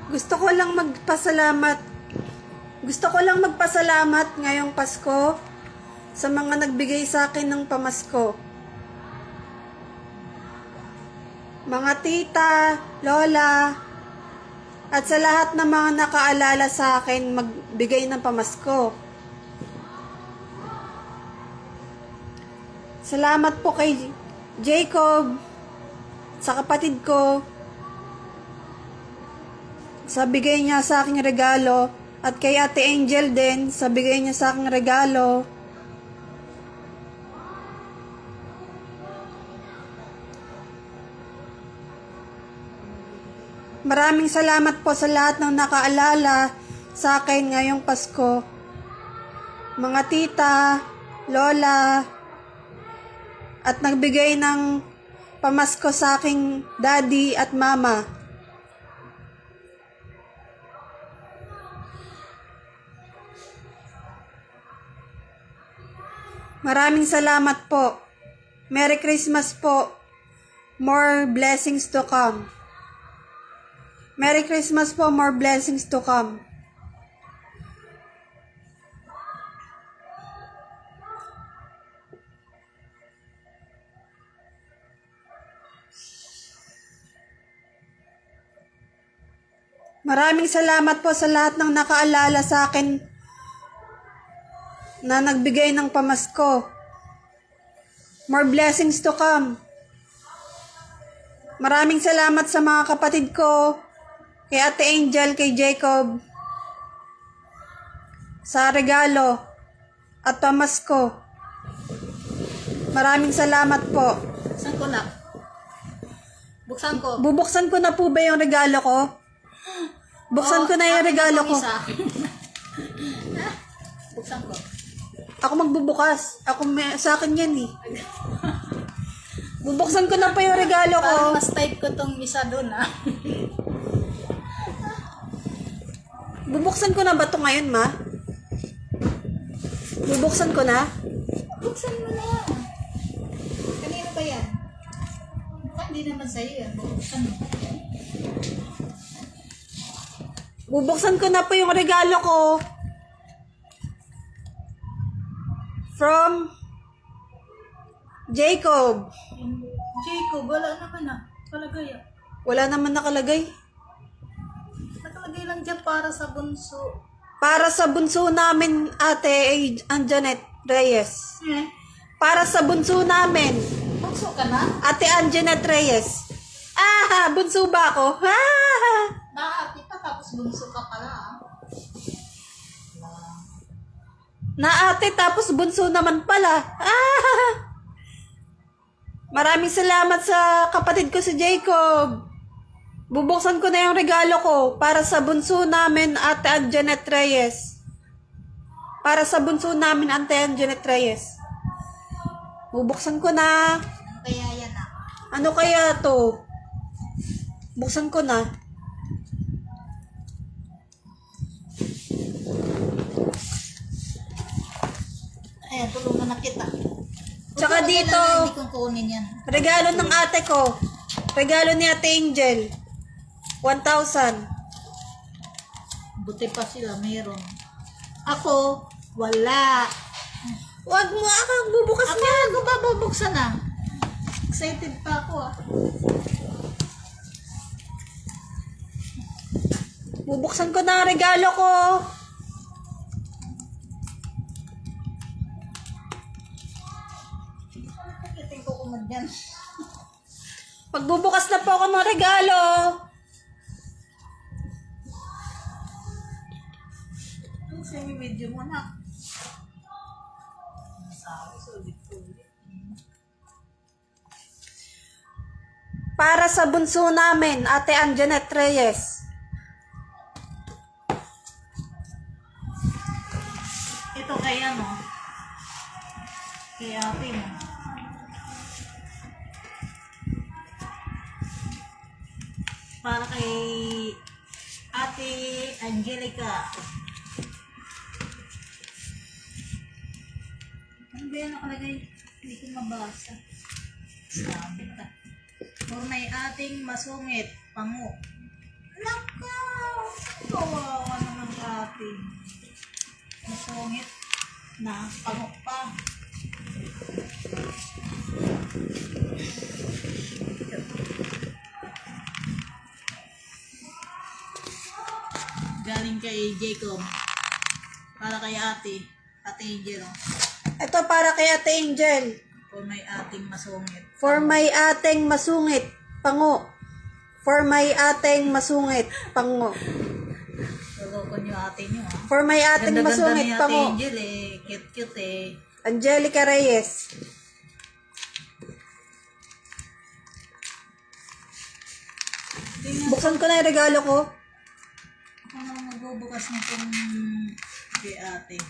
Gusto ko lang magpasalamat. Gusto ko lang magpasalamat ngayong Pasko sa mga nagbigay sa akin ng pamasko. Mga tita, lola, at sa lahat ng mga nakaalala sa akin magbigay ng pamasko. Salamat po kay Jacob, sa kapatid ko, sa bigay niya sa aking regalo, at kay Ate Angel din, sa bigay niya sa aking regalo. Maraming salamat po sa lahat ng nakaalala sa akin ngayong Pasko. Mga tita, lola, at nagbigay ng pamasko sa aking daddy at mama. Maraming salamat po. Merry Christmas po. More blessings to come. Merry Christmas po, more blessings to come. Maraming salamat po sa lahat ng nakaalala sa akin na nagbigay ng pamasko. More blessings to come. Maraming salamat sa mga kapatid ko, kay Ate Angel, kay Jacob, sa regalo at pamasko. Maraming salamat po. Buksan ko na. Buksan ko. Bubuksan ko na po ba yung regalo ko? Buksan ko na yung regalo ko. Buksan ko. Ako magbubukas. Sa akin yan eh. Bubuksan ko na pa yung regalo ko. Parang mas type ko tong isa doon Bubuksan ko na ba ito ngayon, ma? Bubuksan ko na? Buksan mo na. Kanino ba yan? Hindi naman sa'yo yan. Buksan mo. Bubuksan ko na po yung regalo ko. From Jacob. Jacob, wala naman Palagay Wala naman nakalagay. Nakalagay lang dyan para sa bunso. Para sa bunso namin, Ate Anjanet Reyes. Para sa bunso namin, Bunso ka na? Ate Anjanet Reyes. Bunso ba ako? Naati pa tapos bunso ka pala Na ate, tapos bunso naman pala. Maraming salamat sa kapatid ko si Jacob. Bubuksan ko na yung regalo ko para sa bunso namin, Ate Anjanet Reyes. Para sa bunso namin, Ate Anjanet Reyes. Bubuksan ko na. Kaya yan Ano kaya to? Buksan ko na. Ayan, tulungan na kita. Tsaka dito, Hindi kong kunin yan. regalo ng ate ko. Regalo ni Ate Angel. 1,000. Buti pa sila, mayroon. Ako, wala. Wag mo akong bubukas Ako, niya. ako bababuksan na. Excited pa ako Bubuksan ko na ang regalo ko. Pakiting ko kumad yan. Magbubukas na po ako ng regalo. Ang semi-video mo na. Sabi, sulit-sulit. Para sa bunso namin, Ate Anjanet Reyes. Ito kay kay ate mo. Para kay Ate Angelica. Ano ba yan nakalagay? Hindi ko mabasa. Sabi ka. For may ating masungit, pango. Nako! ate. Masungit na pangok pa. Galing kay Jacob. Para kay ate. Ate Angel. Oh. Ito para kay Ate Angel. For may ating masungit. For my ating masungit, pango. For my ating masungit, pango. Loko niyo ate niyo. Ah. For my ating Ganda-ganda masungit, ni Ate pango. Angel eh. Cute-cute eh. Angelica Reyes. Buksan ko na yung regalo ko. Ako na magbubukas nitong kay ate.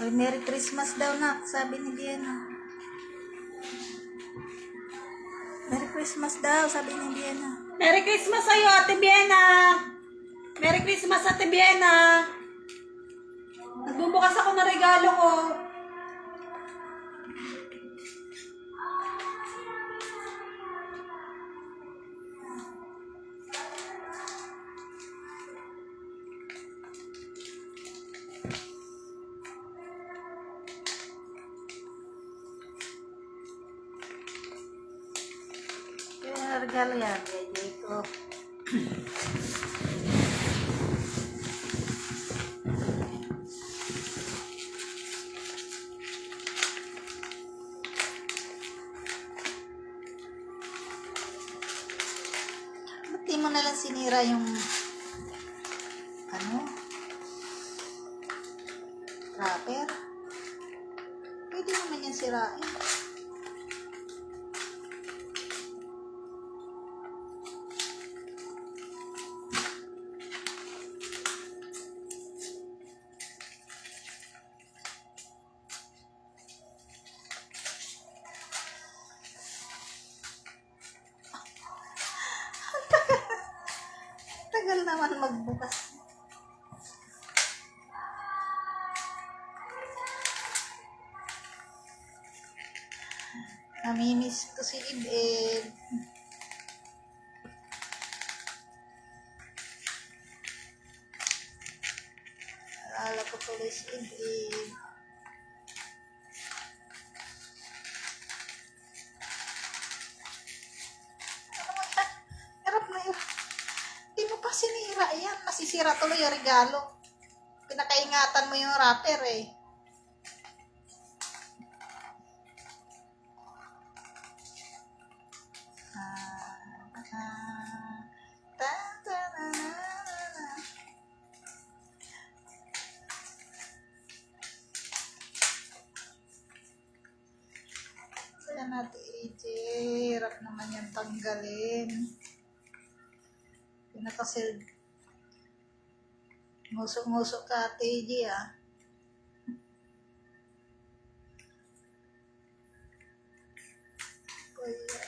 Ay, Merry Christmas daw nak, sabi ni Diana. Merry Christmas daw, sabi ni Diana. Merry Christmas sa'yo, Ate Biena. Merry Christmas, Ate Biena. Nagbubukas ako ng regalo ko. Kaya regalo yan kay Jacob. Ba't di mo nalang sinira yung ano? Wrapper? Pwede naman yan sirain. Tagal naman magbukas. Namimiss ko si Ib-Ib. Alala ko tuloy si Ib-Ib. Hirap na hirap. Di mo pa sinira yan. Masisira tuloy yung regalo. Pinakaingatan mo yung wrapper eh. Kaya natin, AJ. Hirap naman yan tanggalin. Pinakasil. Ngusok-ngusok ka, Ate AJ ah. Kaya,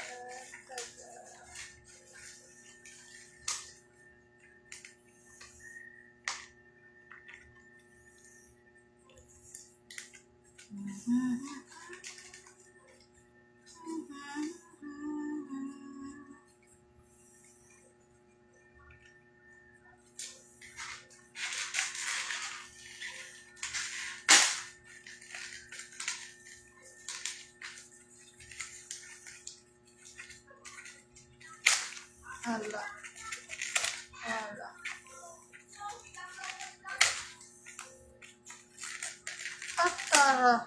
Hala. Hala. Ata. Oh.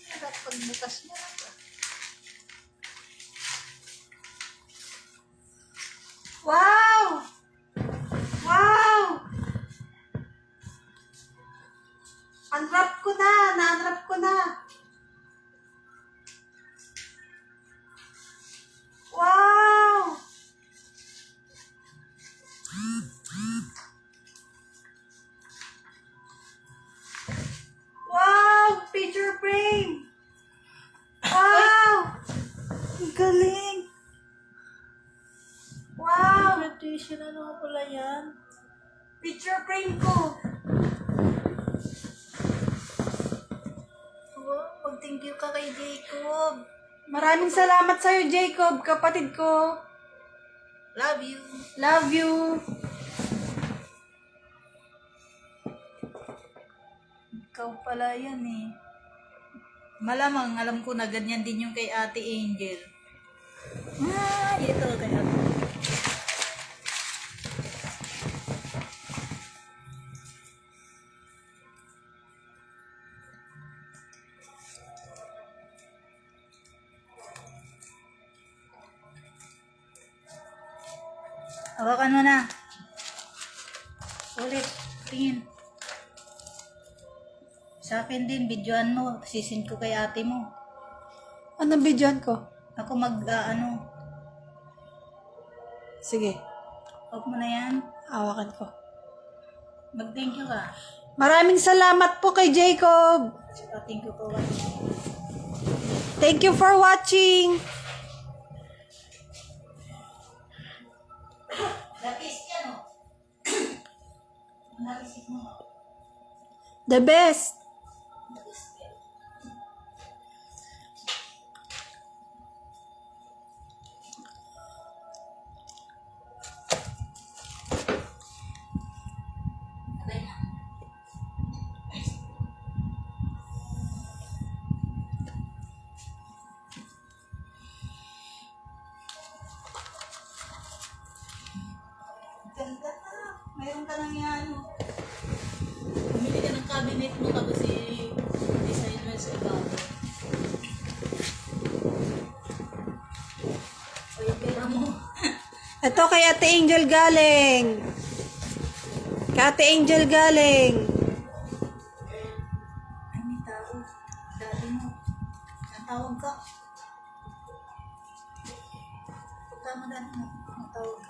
Harap pagbukas mo. Wow! Wow! Unwrap ko na! Na-unwrap ko na! Wow! Wow! Picture frame! Wow! Ang galing! Wow! Tradition, ano pala yan? Picture frame ko! Wow, mag-thank you ka kay Jacob. Maraming salamat sa'yo, Jacob, kapatid ko. Love you. Love you. Ikaw pala yan eh. Malamang, alam ko na ganyan din yung kay Ate Angel. Ah, ito kay Ate. Hawakan mo na. Ulit. Tingin. Sa akin din, videoan mo. Sisin ko kay ate mo. Anong videoan ko? Ako ano. Sige, Huwag mo na yan. hawakan ko. Mag-thank you ka. Maraming salamat po kay Jacob. Thank you for watching. Thank you for watching. Lapis yan o. Lapis mo. The best. Ganda ka. Mayroon ka lang yan. Bumili ka ng cabinet mo tapos i-design mo sa ibabaw. O yung pera mo. Ito kay Ate Angel galing. Kay Ate Angel galing. Ay, may tao. Dati mo. Natawag ka. Punta mo dati mo. Natawag.